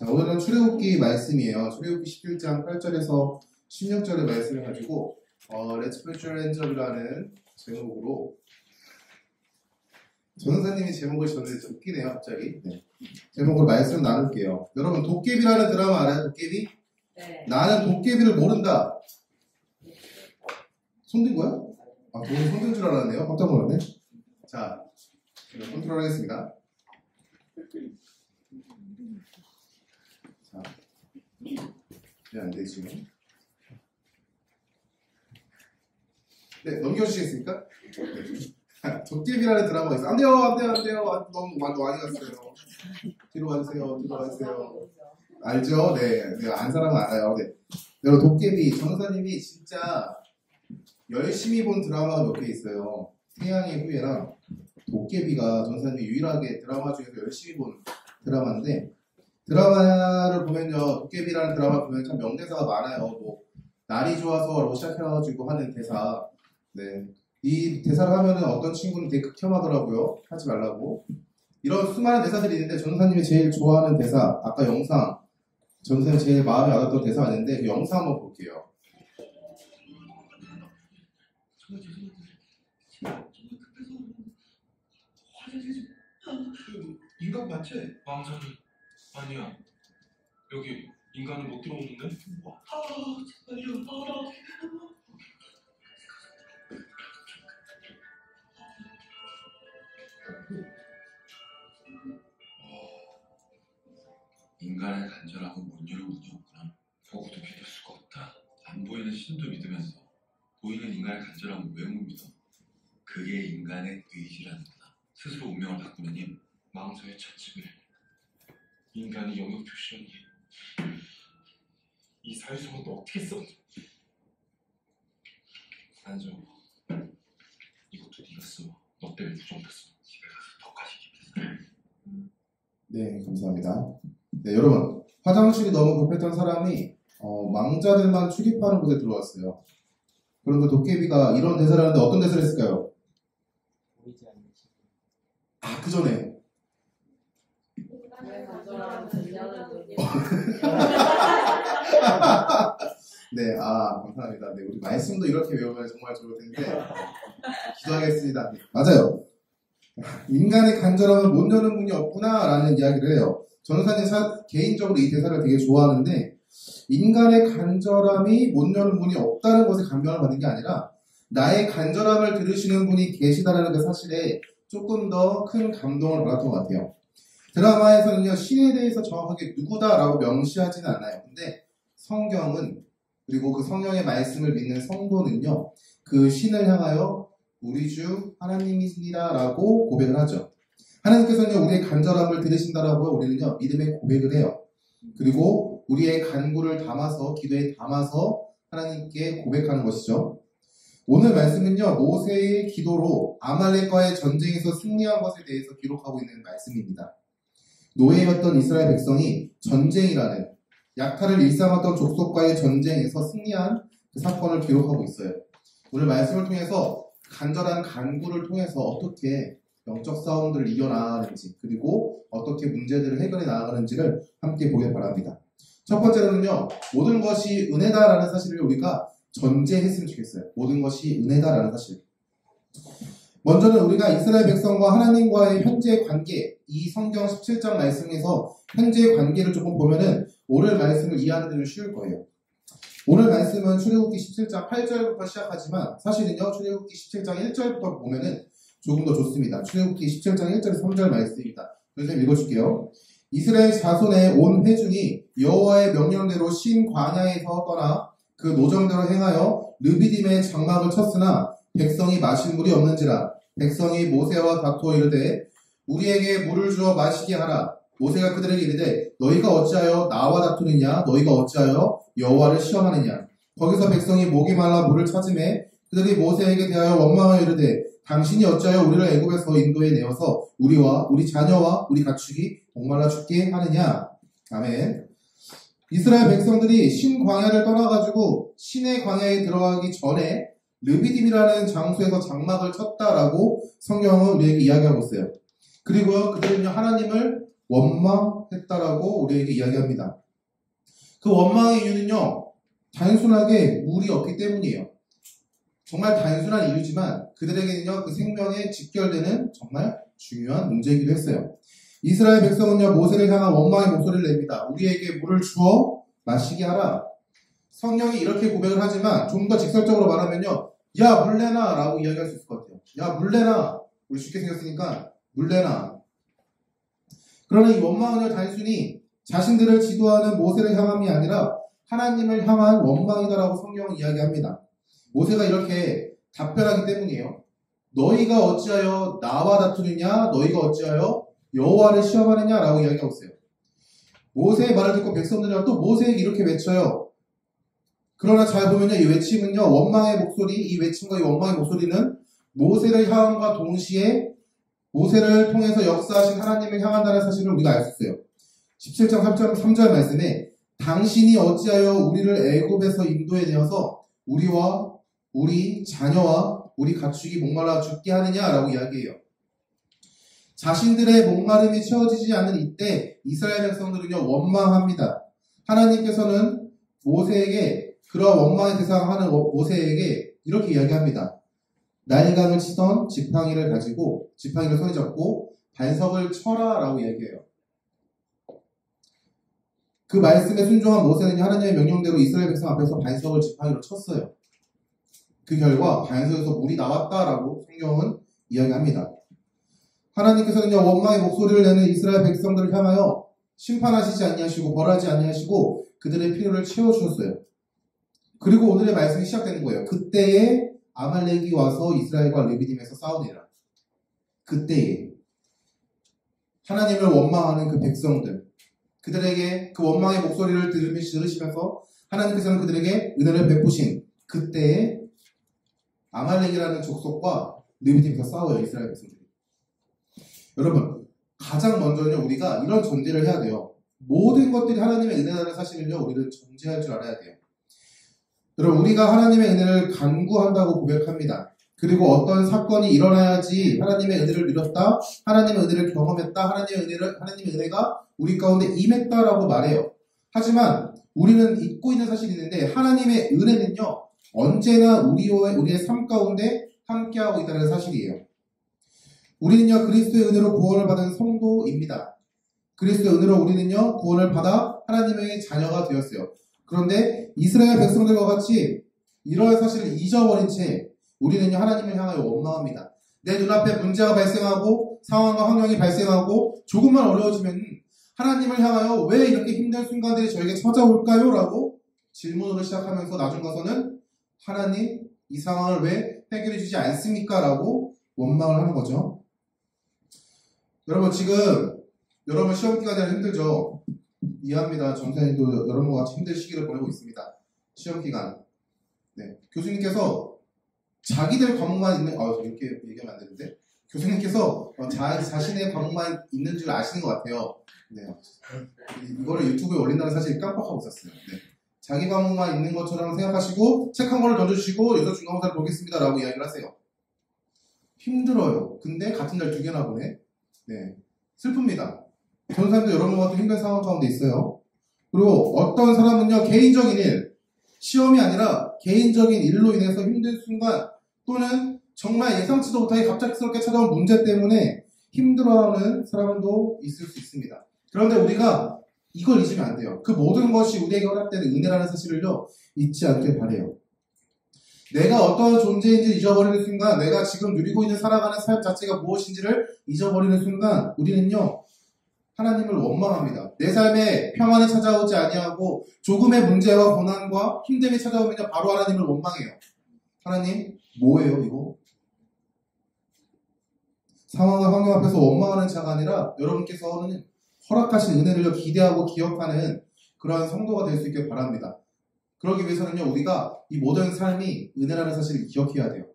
자, 오늘은 출애굽기 말씀이에요. 출애굽기 11장 8절에서 16절의 말씀을 가지고 Let's put your hands up이라는 제목으로 전사님이 제목을 지었는데 좀 웃기네요, 갑자기. 네. 제목을 말씀 나눌게요. 여러분, 도깨비라는 드라마 알아요? 도깨비? 네. 나는 도깨비를 모른다. 손든 거야? 아, 돈이 손든 줄 알았네요. 깜짝 놀랐네. 자, 제가 컨트롤 하겠습니다. 자, 네, 안 되지. 네, 넘겨주시겠습니까? 네. 도깨비라는 드라마가 있어요. 안 돼요, 안 돼요, 안 돼요. 너무 많이 갔어요. 뒤로 가주세요, 뒤로 가주세요. 알죠? 네, 안 사람은 알아요. 네. 여러분, 도깨비, 전사님이 진짜 열심히 본 드라마가 몇 개 있어요. 태양의 후예랑 도깨비가 전사님이 유일하게 드라마 중에서 열심히 본 드라마인데, 드라마를 보면요, 도깨비라는 드라마 보면 참 명대사가 많아요. 뭐 날이 좋아서로 시작해가지고 하는 대사. 네, 이 대사를 하면은 어떤 친구는 되게 극혐하더라고요. 하지 말라고. 이런 수많은 대사들이 있는데 전사님이 제일 좋아하는 대사, 아까 영상, 전사님 제일 마음에 와닿던 대사가 있는데 그 영상 한번 볼게요. 인간 맞지? 왕자는 아니야. 여기 인간은 못 들어오는데? 정말요. 인간의 간절함은 못 열어 문이 없구나. 보고도 믿을 수가 없다. 안 보이는 신도 믿으면서 보이는 인간의 간절함은 왜 못 믿어? 그게 인간의 의지라는 거다. 스스로 운명을 바꾸는 힘, 망자의 찻집을 인간이 영역 표시하니 이 사회성은 너 어떻게 써? 안정, 이것도 네가 써. 너 때문에 부정됐어. 집에 가서 더까지 기pis어. 네, 감사합니다. 네, 여러분, 화장실이 너무 급했던 사람이 망자들만 출입하는 곳에 들어왔어요. 그럼 그 도깨비가 이런 대사를 하는데 어떤 대사를 했을까요? 아, 그 전에 네, 감사합니다. 네, 우리 말씀도 이렇게 외우면 정말 좋을 텐데 기도하겠습니다. 네, 맞아요. 인간의 간절함은 못 여는 문이 없구나라는 이야기를 해요. 전사님 개인적으로 이 대사를 되게 좋아하는데 인간의 간절함이 못 여는 문이 없다는 것에 감명을 받는 게 아니라 나의 간절함을 들으시는 분이 계시다라는 그 사실에 조금 더 큰 감동을 받았던 것 같아요. 드라마에서는요, 신에 대해서 정확하게 누구다라고 명시하지는 않아요. 근데 성경은, 그리고 그 성경의 말씀을 믿는 성도는요, 그 신을 향하여 우리 주 하나님이십니다라고 고백을 하죠. 하나님께서는요, 우리의 간절함을 들으신다라고 우리는요, 믿음의 고백을 해요. 그리고 우리의 간구를 담아서, 기도에 담아서 하나님께 고백하는 것이죠. 오늘 말씀은요, 모세의 기도로 아말렉과의 전쟁에서 승리한 것에 대해서 기록하고 있는 말씀입니다. 노예였던 이스라엘 백성이 전쟁이라는 약탈을 일삼았던 족속과의 전쟁에서 승리한 그 사건을 기록하고 있어요. 오늘 말씀을 통해서 간절한 간구를 통해서 어떻게 영적 싸움들을 이겨나가는지, 그리고 어떻게 문제들을 해결해 나가는지를 함께 보길 바랍니다. 첫 번째로는요, 모든 것이 은혜다라는 사실을 우리가 전제했으면 좋겠어요. 모든 것이 은혜다라는 사실. 먼저는 우리가 이스라엘 백성과 하나님과의 현재 관계, 이 성경 17장 말씀에서 현재의 관계를 조금 보면은 오늘 말씀을 이해하는 데는 쉬울 거예요. 오늘 말씀은 출애굽기 17장 8절부터 시작하지만 사실은요, 출애굽기 17장 1절부터 보면은 조금 더 좋습니다. 출애굽기 17장 1절에서 3절 말씀입니다. 그래서 읽어줄게요. 이스라엘 자손의 온 회중이 여호와의 명령대로 신 광야에서 떠나 그 노정대로 행하여 르비딤의 장막을 쳤으나 백성이 마실 물이 없는지라. 백성이 모세와 다투어 이르되 우리에게 물을 주어 마시게 하라. 모세가 그들에게 이르되 너희가 어찌하여 나와 다투느냐? 너희가 어찌하여 여호와를 시험하느냐? 거기서 백성이 목이 말라 물을 찾으매 그들이 모세에게 대하여 원망하여 이르되 당신이 어찌하여 우리를 애굽에서 인도해 내어서 우리와 우리 자녀와 우리 가축이 목말라 죽게 하느냐? 아멘. 이스라엘 백성들이 신 광야를 떠나가지고 신의 광야에 들어가기 전에 르비딤이라는 장소에서 장막을 쳤다라고 성경은 우리에게 이야기하고 있어요. 그리고요, 그들은요, 하나님을 원망했다라고 우리에게 이야기합니다. 그 원망의 이유는요, 단순하게 물이 없기 때문이에요. 정말 단순한 이유지만 그들에게는요, 그 생명에 직결되는 정말 중요한 문제이기도 했어요. 이스라엘 백성은요, 모세를 향한 원망의 목소리를 냅니다. 우리에게 물을 주어 마시게 하라. 성경이 이렇게 고백을 하지만 좀 더 직설적으로 말하면요, 야, 물 내놔 라고 이야기할 수 있을 것 같아요. 야, 물 내놔. 우리 쉽게 생겼으니까 물 내놔. 그러나 이 원망은요, 단순히 자신들을 지도하는 모세를 향함이 아니라 하나님을 향한 원망이다라고 성경은 이야기합니다. 모세가 이렇게 답변하기 때문이에요. 너희가 어찌하여 나와 다투느냐? 너희가 어찌하여 여호와를 시험하느냐라고 이야기하고 있어요. 모세의 말을 듣고 백성들이 또 모세에게 이렇게 외쳐요. 그러나 잘 보면요, 이 외침은요, 원망의 목소리, 이 외침과 이 원망의 목소리는 모세를 향함과 동시에 모세를 통해서 역사하신 하나님을 향한다는 사실을 우리가 알 수 있어요. 17장 3절 말씀에 당신이 어찌하여 우리를 애굽에서 인도해 내어서 우리와 우리 자녀와 우리 가축이 목말라 죽게 하느냐라고 이야기해요. 자신들의 목마름이 채워지지 않는 이때 이스라엘 백성들은요, 원망합니다. 하나님께서는 모세에게, 그러한 원망의 대상하는 모세에게 이렇게 이야기합니다. 날강을 치던 지팡이를 가지고 지팡이를 손에 잡고 반석을 쳐라 라고 이야기해요. 그 말씀에 순종한 모세는 하나님의 명령대로 이스라엘 백성 앞에서 반석을 지팡이로 쳤어요. 그 결과 반석에서 물이 나왔다라고 성경은 이야기합니다. 하나님께서는요, 원망의 목소리를 내는 이스라엘 백성들을 향하여 심판하시지 아니하시고 벌하지 아니하시고 그들의 필요를 채워주셨어요. 그리고 오늘의 말씀이 시작되는 거예요. 그때에 아말렉이 와서 이스라엘과 르비딤에서 싸우니라. 그때에 하나님을 원망하는 그 백성들, 그들에게 그 원망의 목소리를 들으시면서 하나님께서는 그들에게 은혜를 베푸신 그때에 아말렉이라는 족속과 르비딤에서 싸워요, 이스라엘 백성들이. 여러분, 가장 먼저는요, 우리가 이런 전제를 해야 돼요. 모든 것들이 하나님의 은혜라는 사실을요, 우리는 전제할 줄 알아야 돼요. 여러분, 우리가 하나님의 은혜를 간구한다고 고백합니다. 그리고 어떤 사건이 일어나야지 하나님의 은혜를 누렸다, 하나님의 은혜를 경험했다, 하나님의 은혜가 우리 가운데 임했다라고 말해요. 하지만 우리는 잊고 있는 사실이 있는데, 하나님의 은혜는요, 언제나 우리의 삶 가운데 함께하고 있다는 사실이에요. 우리는요, 그리스도의 은혜로 구원을 받은 성도입니다. 그리스도의 은혜로 우리는요, 구원을 받아 하나님의 자녀가 되었어요. 그런데 이스라엘 백성들과 같이 이러한 사실을 잊어버린 채 우리는요, 하나님을 향하여 원망합니다. 내 눈앞에 문제가 발생하고 상황과 환경이 발생하고 조금만 어려워지면 하나님을 향하여 왜 이렇게 힘든 순간들이 저에게 찾아올까요? 라고 질문으로 시작하면서 나중 가서는 하나님, 이 상황을 왜 해결해 주지 않습니까? 라고 원망을 하는 거죠. 여러분, 지금 여러분 시험 기간이 힘들죠? 이해합니다. 전사님도 여러분과 같이 힘든 시기를 보내고 있습니다. 시험 기간. 네. 교수님께서 자기들 과목만 있는, 이렇게 얘기하면 안 되는데, 교수님께서 자신의 과목만 있는 줄 아시는 것 같아요. 네. 이거를 유튜브에 올린다는 사실 깜빡하고 있었어요. 네. 자기 과목만 있는 것처럼 생각하시고 책 한 권을 던져주시고 여기서 중간고사를 보겠습니다 라고 이야기를 하세요. 힘들어요. 근데 같은 날 2개나 보내. 네. 슬픕니다. 전사님도 여러분과 같은 힘든 상황 가운데 있어요. 그리고 어떤 사람은요, 개인적인 일, 시험이 아니라 개인적인 일로 인해서 힘든 순간 또는 정말 예상치도 못하게 갑작스럽게 찾아온 문제 때문에 힘들어하는 사람도 있을 수 있습니다. 그런데 우리가 이걸 잊으면 안 돼요. 그 모든 것이 우리에게 허락되는 은혜라는 사실을요, 잊지 않길 바래요. 내가 어떤 존재인지 잊어버리는 순간, 내가 지금 누리고 있는 살아가는 삶 자체가 무엇인지를 잊어버리는 순간 우리는요, 하나님을 원망합니다. 내 삶에 평안이 찾아오지 아니하고 조금의 문제와 고난과 힘듦이 찾아오면 바로 하나님을 원망해요. 하나님, 뭐예요 이거? 상황과 환경 앞에서 원망하는 자가 아니라 여러분께서는 허락하신 은혜를 기대하고 기억하는 그러한 성도가 될 수 있길 바랍니다. 그러기 위해서는요, 우리가 이 모든 삶이 은혜라는 사실을 기억해야 돼요.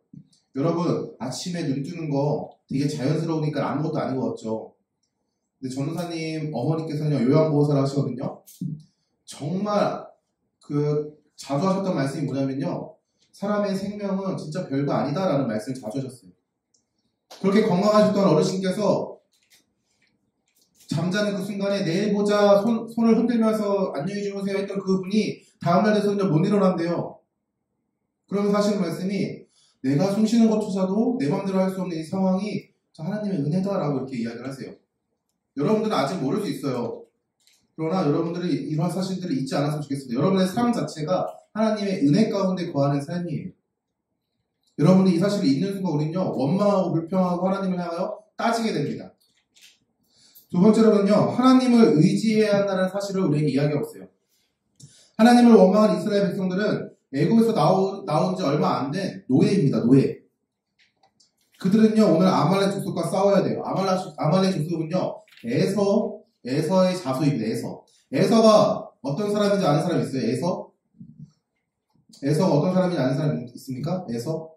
여러분, 아침에 눈 뜨는 거 되게 자연스러우니까 아무것도 아닌 것 같죠? 근데 전도사님 어머니께서는요, 요양보호사를 하시거든요. 정말 자주 하셨던 말씀이 뭐냐면요, 사람의 생명은 진짜 별거 아니다라는 말씀을 자주 하셨어요. 그렇게 건강하셨던 어르신께서 잠자는 그 순간에 내일 보자 손을 흔들면서 안녕히 주무세요 했던 그분이 다음날 돼서는 못 일어난대요. 그러면서 하시는 말씀이 내가 숨 쉬는 것조차도 내 마음대로 할 수 없는 이 상황이 하나님의 은혜다라고 이렇게 이야기를 하세요. 여러분들은 아직 모를 수 있어요. 그러나 여러분들이 이러한 사실들을 잊지 않았으면 좋겠습니다. 여러분의 삶 자체가 하나님의 은혜 가운데 거하는 삶이에요. 여러분이 이 사실을 잊는 순간 우리는요 원망하고 불평하고 하나님을 향하여 따지게 됩니다. 두 번째로는요 하나님을 의지해야 한다는 사실을 우리에게 이야기하고 있어요. 하나님을 원망한 이스라엘 백성들은 애굽에서 나온 지 얼마 안 된 노예입니다. 노예. 그들은요 오늘 아말렉 족속과 싸워야 돼요. 아말렉 족속은요 에서의 자손입니다. 에서가 어떤 사람인지 아는 사람 있어요? 에서가 어떤 사람인지 아는 사람 있습니까? 에서?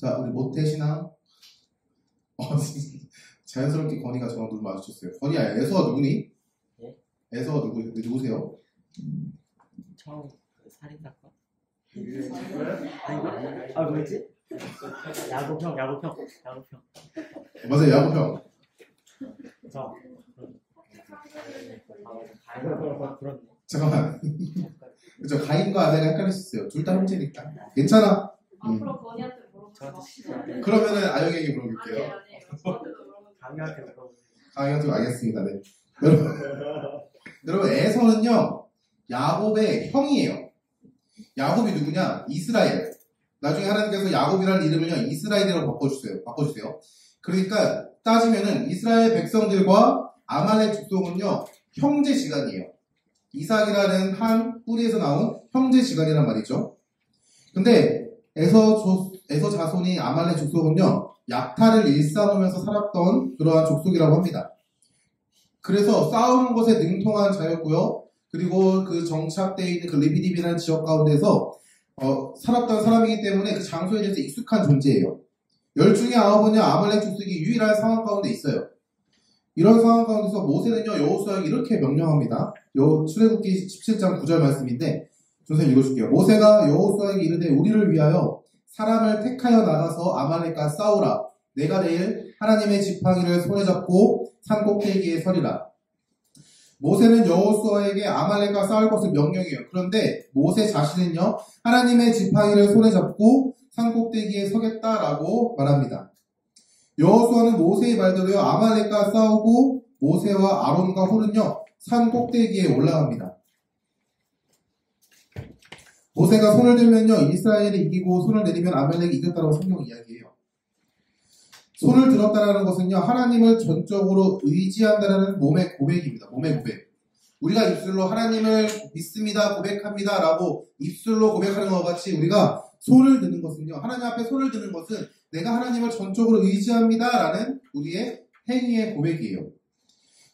자, 우리 모태신앙 자연스럽게 건이가 저랑 눈 마주쳤어요. 건이야, 에서가 누구니? 네? 에서가 누구세요? 처음 살인 사건? 아니 뭐였지? 야구평 맞아요, 야구평. 저 그런 잠깐만. 그쵸, 가인과 아벨이 헷갈릴 수 있어요. 둘 다 형제니까. 괜찮아. 앞으로 건이한테 물어보세요. 그러면은 아영에게 물어볼게요. 강의한테 물어보세요. 가인한테 알겠습니다. 네. 여러분, 에서는요, 야곱의 형이에요. 야곱이 누구냐? 이스라엘. 나중에 하나님께서 야곱이라는 이름을요, 이스라엘이라고 바꿔주세요. 그러니까, 따지면은, 이스라엘 백성들과 아말렉 족속은요, 형제지간이에요. 이삭이라는 한 뿌리에서 나온 형제지간이란 말이죠. 근데, 에서 자손이 아말렉 족속은요, 약탈을 일삼으면서 살았던 그러한 족속이라고 합니다. 그래서 싸우는 것에 능통한 자였고요. 그리고 그 정착되어 있는 그 리비딥이라는 지역 가운데서 살았던 사람이기 때문에 그 장소에 대해서 익숙한 존재예요. 10중에 9은요 아말렉 족속이 유일한 상황 가운데 있어요. 이런 상황 가운데서 모세는요 여호수아에게 이렇게 명령합니다. 출애굽기 17장 9절 말씀인데 선생님 읽어줄게요. 모세가 여호수아에게 이르되 우리를 위하여 사람을 택하여 나가서 아말렉과 싸우라. 내가 내일 하나님의 지팡이를 손에 잡고 산 꼭대기에 서리라. 모세는 여호수아에게 아말렉과 싸울 것을 명령해요. 그런데 모세 자신은요 하나님의 지팡이를 손에 잡고 산 꼭대기에 서겠다라고 말합니다. 여호수아는 모세의 말대로요 아말렉과 싸우고 모세와 아론과 홀은요 산 꼭대기에 올라갑니다. 모세가 손을 들면요 이스라엘이 이기고 손을 내리면 아말렉이 이겼다고 성경 이야기해요. 손을 들었다는 것은요 하나님을 전적으로 의지한다는 몸의 고백입니다. 몸의 고백. 우리가 입술로 하나님을 믿습니다 고백합니다 라고 입술로 고백하는 것 같이 우리가 손을 드는 것은요 하나님 앞에 손을 드는 것은 내가 하나님을 전적으로 의지합니다 라는 우리의 행위의 고백이에요.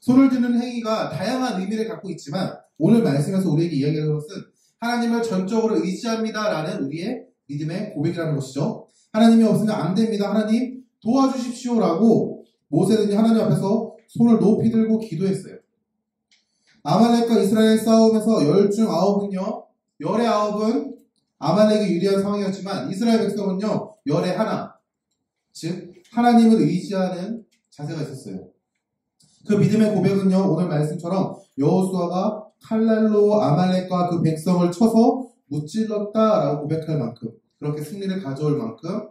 손을 드는 행위가 다양한 의미를 갖고 있지만 오늘 말씀에서 우리에게 이야기하는 것은 하나님을 전적으로 의지합니다 라는 우리의 믿음의 고백이라는 것이죠. 하나님이 없으면 안 됩니다. 하나님 도와주십시오 라고 모세는 하나님 앞에서 손을 높이 들고 기도했어요. 아말렉과 이스라엘 싸움에서 10중 9은요 열의 9은 아말렉이 유리한 상황이었지만 이스라엘 백성은요 열의 하나, 즉 하나님을 의지하는 자세가 있었어요. 그 믿음의 고백은요 오늘 말씀처럼 여호수아가 칼날로 아말렉과 그 백성을 쳐서 무찔렀다라고 고백할 만큼 그렇게 승리를 가져올 만큼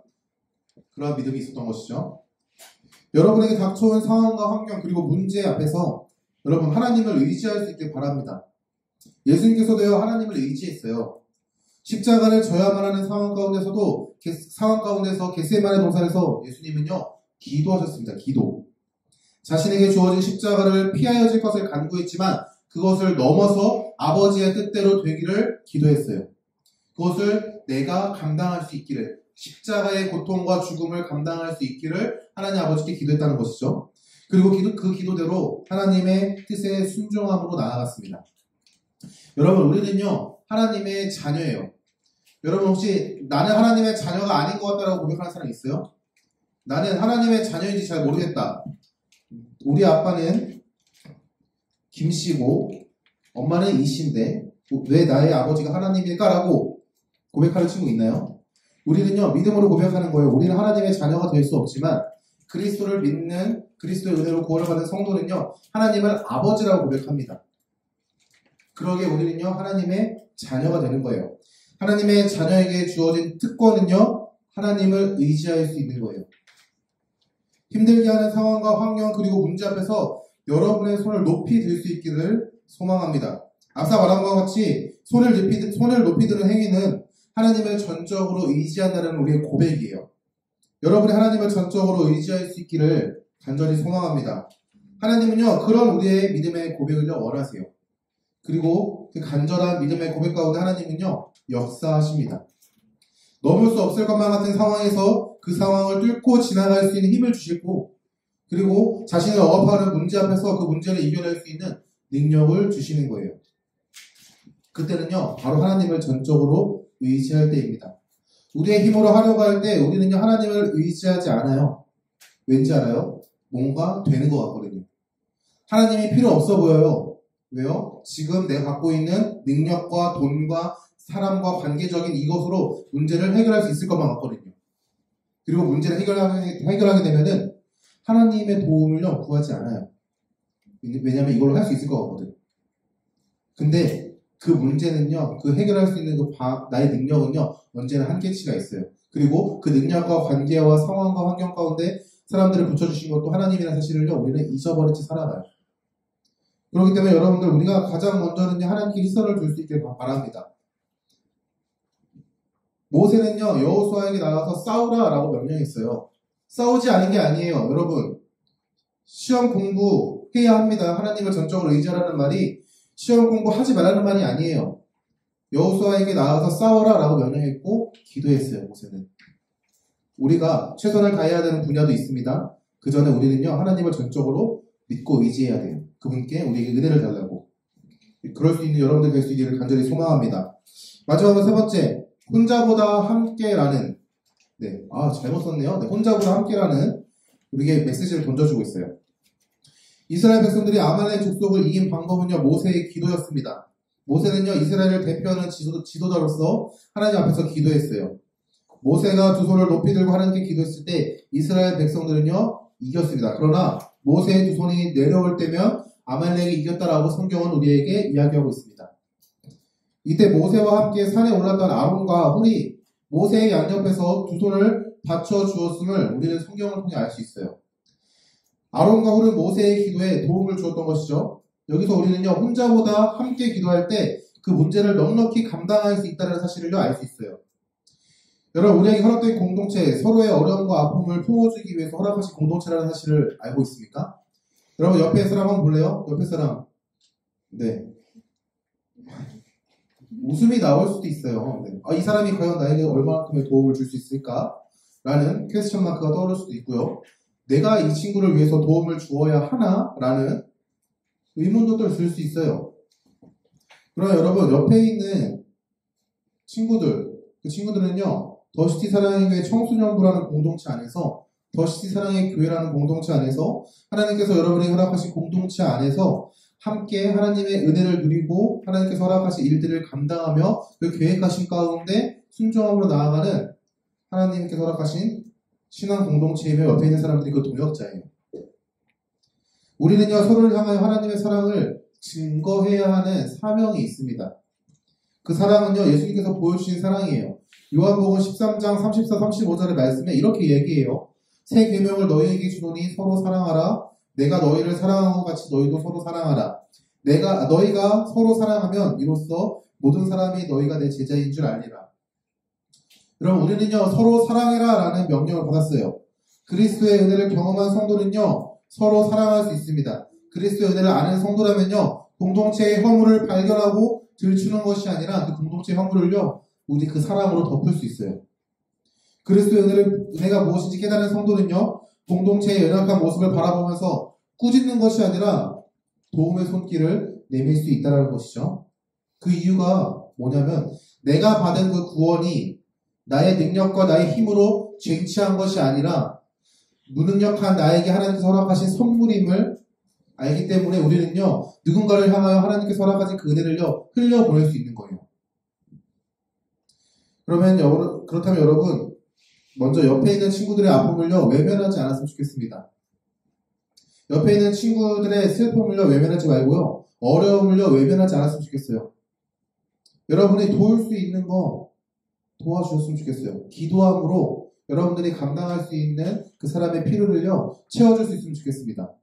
그러한 믿음이 있었던 것이죠. 여러분에게 닥쳐온 상황과 환경 그리고 문제 앞에서 여러분 하나님을 의지할 수 있길 바랍니다. 예수님께서도요 하나님을 의지했어요. 십자가를 져야만 하는 상황 가운데서 겟세마네 동산에서 예수님은요 기도하셨습니다. 기도. 자신에게 주어진 십자가를 피하여질 것을 간구했지만 그것을 넘어서 아버지의 뜻대로 되기를 기도했어요. 그것을 내가 감당할 수 있기를 십자가의 고통과 죽음을 감당할 수 있기를 하나님 아버지께 기도했다는 것이죠. 그리고 그 기도대로 하나님의 뜻에 순종함으로 나아갔습니다. 여러분 우리는요 하나님의 자녀예요. 여러분 혹시 나는 하나님의 자녀가 아닌 것 같다라고 고백하는 사람 있어요? 나는 하나님의 자녀인지 잘 모르겠다. 우리 아빠는 김씨고 엄마는 이씨인데 왜 나의 아버지가 하나님일까라고 고백하는 친구 있나요? 우리는요 믿음으로 고백하는 거예요. 우리는 하나님의 자녀가 될 수 없지만 그리스도를 믿는 그리스도의 은혜로 구원을 받은 성도는요, 하나님을 아버지라고 고백합니다. 그러기에 우리는요, 하나님의 자녀가 되는 거예요. 하나님의 자녀에게 주어진 특권은요, 하나님을 의지할 수 있는 거예요. 힘들게 하는 상황과 환경 그리고 문제 앞에서 여러분의 손을 높이 들 수 있기를 소망합니다. 앞서 말한 것과 같이 손을 높이 드는 행위는 하나님을 전적으로 의지한다는 우리의 고백이에요. 여러분이 하나님을 전적으로 의지할 수 있기를 간절히 소망합니다. 하나님은요, 그런 우리의 믿음의 고백을 원하세요. 그리고 그 간절한 믿음의 고백 가운데 하나님은요, 역사하십니다. 넘을 수 없을 것만 같은 상황에서 그 상황을 뚫고 지나갈 수 있는 힘을 주시고, 그리고 자신을 억압하는 문제 앞에서 그 문제를 이겨낼 수 있는 능력을 주시는 거예요. 그때는요, 바로 하나님을 전적으로 의지할 때입니다. 우리의 힘으로 하려고 할 때 우리는요, 하나님을 의지하지 않아요. 왠지 알아요? 뭔가 되는 것 같거든요. 하나님이 필요 없어 보여요. 왜요? 지금 내가 갖고 있는 능력과 돈과 사람과 관계적인 이것으로 문제를 해결할 수 있을 것만 같거든요. 그리고 문제를 해결하게 되면은 하나님의 도움을요, 구하지 않아요. 왜냐면 이걸로 할 수 있을 것 같거든. 근데 그 문제는요, 그 해결할 수 있는 나의 능력은요, 언제나 한계치가 있어요. 그리고 그 능력과 관계와 상황과 환경 가운데 사람들을 붙여주신 것도 하나님이라는 사실을요, 우리는 잊어버린 채 살아가요. 그렇기 때문에 여러분들, 우리가 가장 먼저는 하나님께 희선을 줄 수 있길 바랍니다. 모세는요, 여호수아에게 나가서 싸우라라고 명령했어요. 싸우지 않은 게 아니에요. 여러분, 시험 공부해야 합니다. 하나님을 전적으로 의지하라는 말이 시험 공부하지 말라는 말이 아니에요. 여호수아에게 나가서 싸워라라고 명령했고 기도했어요. 모세는. 우리가 최선을 다해야 되는 분야도 있습니다. 그 전에 우리는요, 하나님을 전적으로 믿고 의지해야 돼요. 그분께 우리에게 은혜를 달라고. 그럴 수 있는 여러분들 될 수 있기를 간절히 소망합니다. 마지막으로 세 번째, 혼자보다 함께라는, 잘못 썼네요. 혼자보다 함께라는 우리에게 메시지를 던져주고 있어요. 이스라엘 백성들이 아말렉 족속을 이긴 방법은요, 모세의 기도였습니다. 모세는요, 이스라엘을 대표하는 지도자로서 하나님 앞에서 기도했어요. 모세가 두 손을 높이 들고 하나님께 기도했을 때 이스라엘 백성들은요, 이겼습니다. 그러나 모세의 두 손이 내려올 때면 아말렉이 이겼다라고 성경은 우리에게 이야기하고 있습니다. 이때 모세와 함께 산에 올랐던 아론과 훌이 모세의 양옆에서 두 손을 받쳐 주었음을 우리는 성경을 통해 알 수 있어요. 아론과 훌은 모세의 기도에 도움을 주었던 것이죠. 여기서 우리는요, 혼자보다 함께 기도할 때 그 문제를 넉넉히 감당할 수 있다는 사실을 알 수 있어요. 여러분, 우리에게 허락된 공동체, 서로의 어려움과 아픔을 품어주기 위해서 허락하신 공동체라는 사실을 알고 있습니까? 여러분, 옆에 사람 한번 볼래요? 옆에 사람. 네. 웃음이 나올 수도 있어요. 네. 이 사람이 과연 나에게 얼마만큼의 도움을 줄 수 있을까? 라는 퀘스천 마크가 떠오를 수도 있고요. 내가 이 친구를 위해서 도움을 주어야 하나? 라는 의문도 또 들 수 있어요. 그러나 여러분, 옆에 있는 친구들, 그 친구들은요, 더시티 사랑의 교회 청소년부라는 공동체 안에서, 더시티 사랑의 교회라는 공동체 안에서, 하나님께서 여러분에게 허락하신 공동체 안에서 함께 하나님의 은혜를 누리고 하나님께서 허락하신 일들을 감당하며 그 계획하신 가운데 순종함으로 나아가는 하나님께서 허락하신 신앙 공동체이며 옆에 있는 사람들이 그 동역자예요. 우리는요, 서로를 향하여 하나님의 사랑을 증거해야 하는 사명이 있습니다. 그 사랑은요, 예수님께서 보여주신 사랑이에요. 요한복음 13장 34, 35절의 말씀에 이렇게 얘기해요. 새 계명을 너희에게 주노니 서로 사랑하라. 내가 너희를 사랑한 것 같이 너희도 서로 사랑하라. 너희가 서로 사랑하면 이로써 모든 사람이 너희가 내 제자인 줄 알리라. 여러분, 우리는요, 서로 사랑해라 라는 명령을 받았어요. 그리스도의 은혜를 경험한 성도는요, 서로 사랑할 수 있습니다. 그리스도의 은혜를 아는 성도라면요, 공동체의 허물을 발견하고 들추는 것이 아니라 그 공동체의 허물을요, 우리 그 사랑으로 덮을 수 있어요. 그리스도의 은혜가 무엇인지 깨달은 성도는요, 공동체의 연약한 모습을 바라보면서 꾸짖는 것이 아니라 도움의 손길을 내밀 수 있다는 것이죠. 그 이유가 뭐냐면, 내가 받은 그 구원이 나의 능력과 나의 힘으로 쟁취한 것이 아니라 무능력한 나에게 하나님께서 허락하신 선물임을 알기 때문에 우리는요, 누군가를 향하여 하나님께서 허락하신 그 은혜를요, 흘려보낼 수 있는 거예요. 그렇다면 여러분, 먼저 옆에 있는 친구들의 아픔을요, 외면하지 않았으면 좋겠습니다. 옆에 있는 친구들의 슬픔을요, 외면하지 말고요, 어려움을요, 외면하지 않았으면 좋겠어요. 여러분이 도울 수 있는 거 도와주셨으면 좋겠어요. 기도함으로 여러분들이 감당할 수 있는 그 사람의 필요를요, 채워줄 수 있으면 좋겠습니다.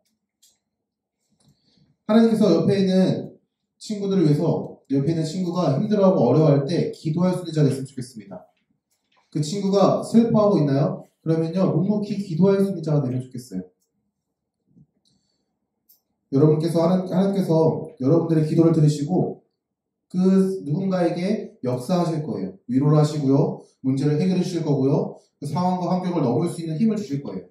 하나님께서 옆에 있는 친구들을 위해서, 옆에 있는 친구가 힘들어하고 어려워할 때 기도할 수 있는 자가 됐으면 좋겠습니다. 그 친구가 슬퍼하고 있나요? 그러면요, 묵묵히 기도할 수 있는 자가 되면 좋겠어요. 하나님께서 여러분들의 기도를 들으시고 그 누군가에게 역사하실 거예요. 위로를 하시고요, 문제를 해결해 주실 거고요, 그 상황과 환경을 넘을 수 있는 힘을 주실 거예요.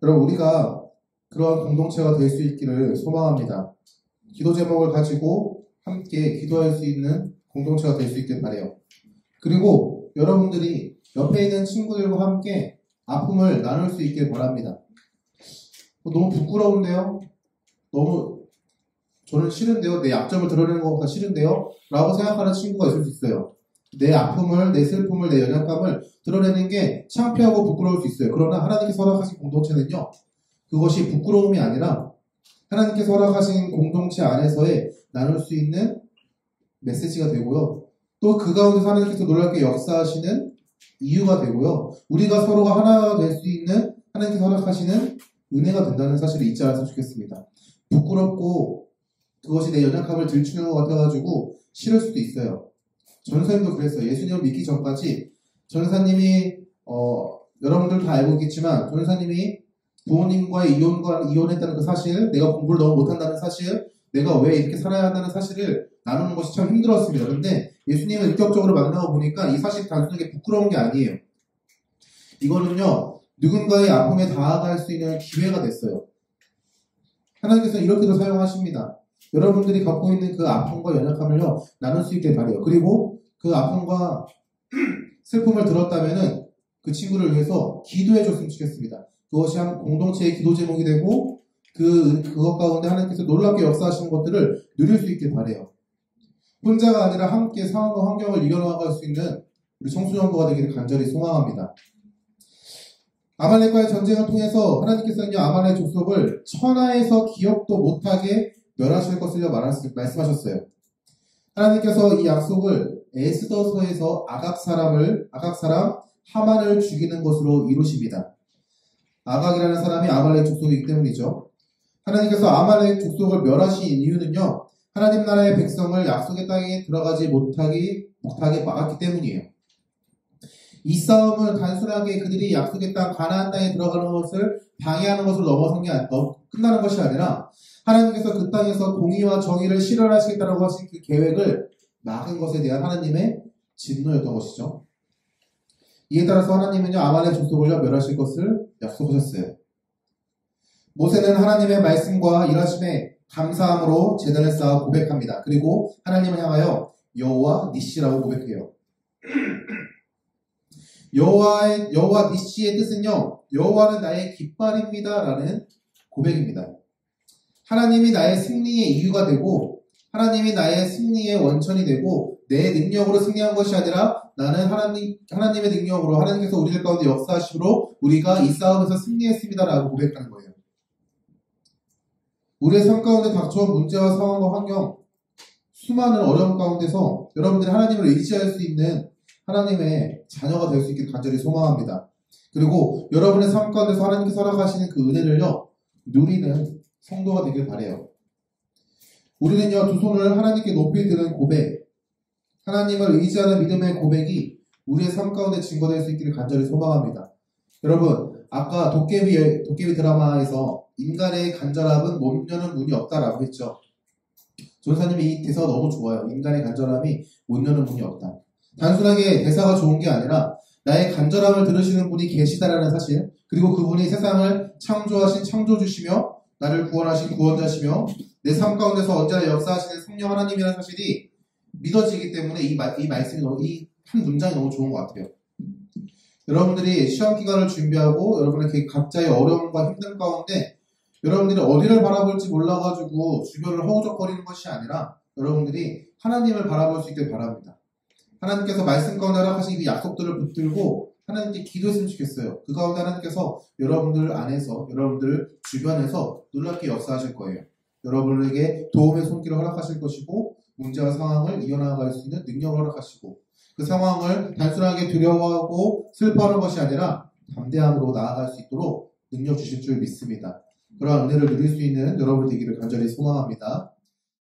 여러분, 우리가 그러한 공동체가 될 수 있기를 소망합니다. 기도 제목을 가지고 함께 기도할 수 있는 공동체가 될 수 있길 바라요. 그리고 여러분들이 옆에 있는 친구들과 함께 아픔을 나눌 수 있길 바랍니다. 너무 부끄러운데요? 저는 싫은데요? 내 약점을 드러내는 것보다 싫은데요? 라고 생각하는 친구가 있을 수 있어요. 내 아픔을, 내 슬픔을, 내 연약감을 드러내는 게 창피하고 부끄러울 수 있어요. 그러나 하나님께서 허락하신 공동체는요, 그것이 부끄러움이 아니라 하나님께서 허락하신 공동체 안에서의 나눌 수 있는 메시지가 되고요, 또 그 가운데서 하나님께서 놀랍게 역사하시는 이유가 되고요, 우리가 서로가 하나가 될 수 있는 하나님께서 허락하시는 은혜가 된다는 사실을 잊지 않았으면 좋겠습니다. 부끄럽고 그것이 내 연약함을 들추는 것 같아가지고 싫을 수도 있어요. 전사님도 그랬어요. 예수님을 믿기 전까지 전사님이 여러분들 다 알고 있겠지만 전사님이 부모님과의 이혼했다는 그 사실, 내가 공부를 너무 못한다는 사실, 내가 왜 이렇게 살아야 한다는 사실을 나누는 것이 참 힘들었습니다. 그런데 예수님을 인격적으로 만나고 보니까 이 사실이 단순하게 부끄러운 게 아니에요. 이거는요, 누군가의 아픔에 다가갈 수 있는 기회가 됐어요. 하나님께서 이렇게도 사용하십니다. 여러분들이 갖고 있는 그 아픔과 연약함을요, 나눌 수 있게 바라요. 그리고 그 아픔과 슬픔을 들었다면은 그 친구를 위해서 기도해 줬으면 좋겠습니다. 그것이 한 공동체의 기도 제목이 되고 그것 가운데 하나님께서 놀랍게 역사하시는 것들을 누릴 수 있길 바라요. 혼자가 아니라 함께 상황과 환경을 이겨나갈 수 있는 우리 청소년부가 되기를 간절히 소망합니다. 아말렉과의 전쟁을 통해서 하나님께서는요, 아말렉 족속을 천하에서 기억도 못하게 멸하실 것을 말씀하셨어요. 하나님께서 이 약속을 에스더서에서 아각 사람 하만을 죽이는 것으로 이루십니다. 아각이라는 사람이 아말렉 족속이기 때문이죠. 하나님께서 아말렉 족속을 멸하신 이유는요, 하나님 나라의 백성을 약속의 땅에 들어가지 못하게 막았기 때문이에요. 이 싸움은 단순하게 그들이 약속의 땅 가나안 땅에 들어가는 것을 방해하는 것으로 끝나는 것이 아니라 하나님께서 그 땅에서 공의와 정의를 실현하시겠다고 하신 그 계획을 막은 것에 대한 하나님의 진노였던 것이죠. 이에 따라서 하나님은요, 아말렉 족속을 멸하실 것을 약속하셨어요. 모세는 하나님의 말씀과 일하심에 감사함으로 제단을 쌓아 고백합니다. 그리고 하나님을 향하여 여호와 니시라고 고백해요. 여호와 니시의 뜻은요, 여호와는 나의 깃발입니다 라는 고백입니다. 하나님이 나의 승리의 이유가 되고 하나님이 나의 승리의 원천이 되고 내 능력으로 승리한 것이 아니라 나는 하나님의 능력으로 하나님께서 우리들 가운데 역사하심으로 우리가 이 싸움에서 승리했습니다 라고 고백하는 거예요. 우리의 삶 가운데 닥쳐온 문제와 상황과 환경, 수많은 어려움 가운데서 여러분들이 하나님을 의지할 수 있는 하나님의 자녀가 될 수 있길 간절히 소망합니다. 그리고 여러분의 삶 가운데서 하나님께서 허락하시는 그 은혜를요, 누리는 성도가 되길 바라요. 우리는요, 두 손을 하나님께 높이 드는 고백, 하나님을 의지하는 믿음의 고백이 우리의 삶 가운데 증거될 수 있기를 간절히 소망합니다. 여러분, 아까 도깨비 드라마에서 인간의 간절함은 못 여는 문이 없다라고 했죠. 전사님이 이 대사가 너무 좋아요. 인간의 간절함이 못 여는 문이 없다. 단순하게 대사가 좋은 게 아니라 나의 간절함을 들으시는 분이 계시다라는 사실, 그리고 그분이 세상을 창조하신 창조주시며 나를 구원하신 구원자시며 내 삶 가운데서 언제나 역사하시는 성령 하나님이라는 사실이 믿어지기 때문에 이 말씀이 이 한 문장이 너무 좋은 것 같아요. 여러분들이 시험 기간을 준비하고 여러분의 각자의 어려움과 힘듦 가운데 여러분들이 어디를 바라볼지 몰라가지고 주변을 허우적거리는 것이 아니라 여러분들이 하나님을 바라볼 수 있길 바랍니다. 하나님께서 말씀 가운데 허락하신 그 약속들을 붙들고 하나님께 기도했으면 좋겠어요. 그 가운데 하나님께서 여러분들 안에서, 여러분들 주변에서 놀랍게 역사하실 거예요. 여러분에게 도움의 손길을 허락하실 것이고 문제와 상황을 이겨나갈 수 있는 능력을 허락하시고 그 상황을 단순하게 두려워하고 슬퍼하는 것이 아니라 담대함으로 나아갈 수 있도록 능력 주실 줄 믿습니다. 그러한 은혜를 누릴 수 있는 여러분 되기를 간절히 소망합니다.